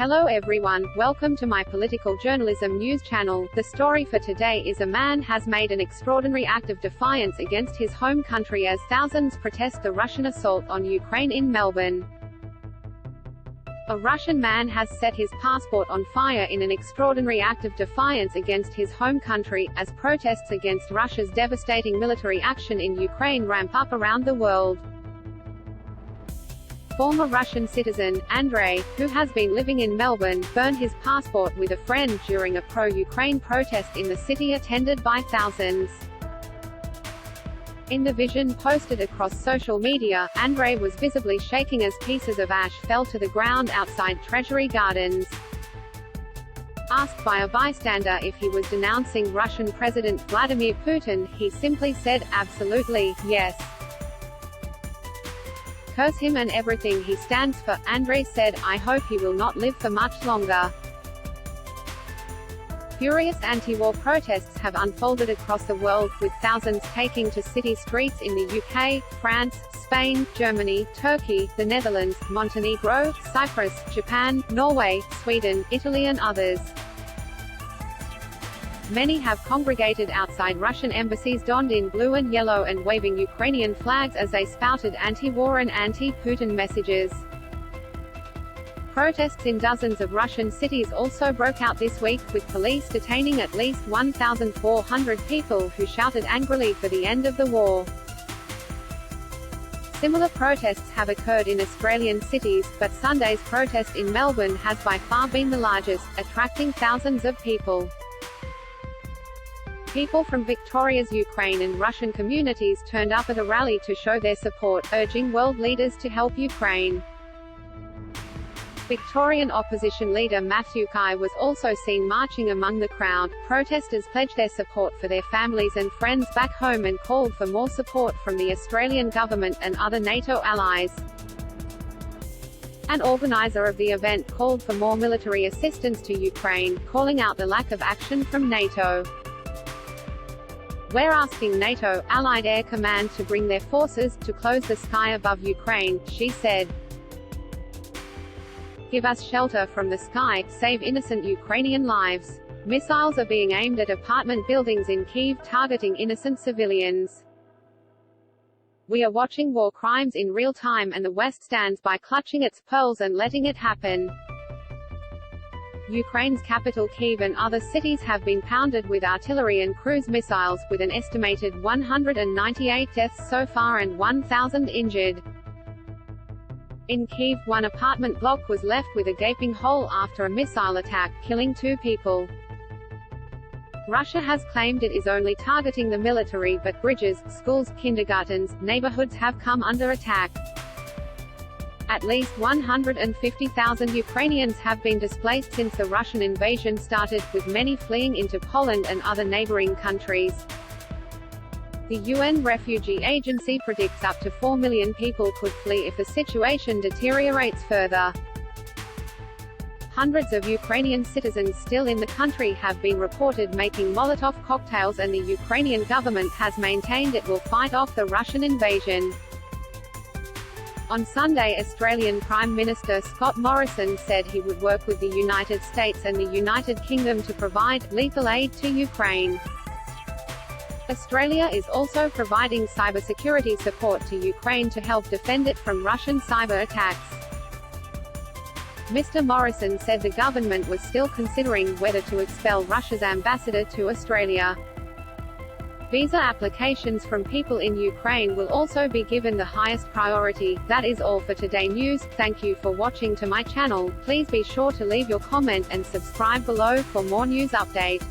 Hello everyone, welcome to my political journalism news channel. The story for today is a man has made an extraordinary act of defiance against his home country as thousands protest the Russian assault on Ukraine in Melbourne. A Russian man has set his passport on fire in an extraordinary act of defiance against his home country, as protests against Russia's devastating military action in Ukraine ramp up around the world. Former Russian citizen, Andrei, who has been living in Melbourne, burned his passport with a friend during a pro-Ukraine protest in the city attended by thousands. In the vision posted across social media, Andrei was visibly shaking as pieces of ash fell to the ground outside Treasury Gardens. Asked by a bystander if he was denouncing Russian President Vladimir Putin, he simply said, "Absolutely, yes. Curse him and everything he stands for." Andrei said, "I hope he will not live for much longer." Furious anti-war protests have unfolded across the world, with thousands taking to city streets in the UK, France, Spain, Germany, Turkey, the Netherlands, Montenegro, Cyprus, Japan, Norway, Sweden, Italy and others. Many have congregated outside Russian embassies donned in blue and yellow and waving Ukrainian flags as they spouted anti-war and anti-Putin messages. Protests in dozens of Russian cities also broke out this week, with police detaining at least 1,400 people who shouted angrily for the end of the war. Similar protests have occurred in Australian cities, but Sunday's protest in Melbourne has by far been the largest, attracting thousands of people. People from Victoria's Ukraine and Russian communities turned up at a rally to show their support, urging world leaders to help Ukraine. Victorian opposition leader Matthew Kai was also seen marching among the crowd. Protesters pledged their support for their families and friends back home and called for more support from the Australian government and other NATO allies. An organizer of the event called for more military assistance to Ukraine, calling out the lack of action from NATO. "We're asking NATO, Allied Air Command to bring their forces to close the sky above Ukraine," she said. "Give us shelter from the sky, save innocent Ukrainian lives." Missiles are being aimed at apartment buildings in Kyiv targeting innocent civilians. "We are watching war crimes in real time and the West stands by clutching its pearls and letting it happen." Ukraine's capital Kyiv and other cities have been pounded with artillery and cruise missiles, with an estimated 198 deaths so far and 1,000 injured. In Kyiv, one apartment block was left with a gaping hole after a missile attack, killing 2 people. Russia has claimed it is only targeting the military, but bridges, schools, kindergartens, neighborhoods have come under attack. At least 150,000 Ukrainians have been displaced since the Russian invasion started, with many fleeing into Poland and other neighboring countries. The UN Refugee Agency predicts up to 4 million people could flee if the situation deteriorates further. Hundreds of Ukrainian citizens still in the country have been reported making Molotov cocktails, and the Ukrainian government has maintained it will fight off the Russian invasion. On Sunday, Australian Prime Minister Scott Morrison said he would work with the United States and the United Kingdom to provide lethal aid to Ukraine. Australia is also providing cybersecurity support to Ukraine to help defend it from Russian cyber attacks. Mr. Morrison said the government was still considering whether to expel Russia's ambassador to Australia. Visa applications from people in Ukraine will also be given the highest priority. That is all for today news. Thank you for watching to my channel. Please be sure to leave your comment and subscribe below for more news update.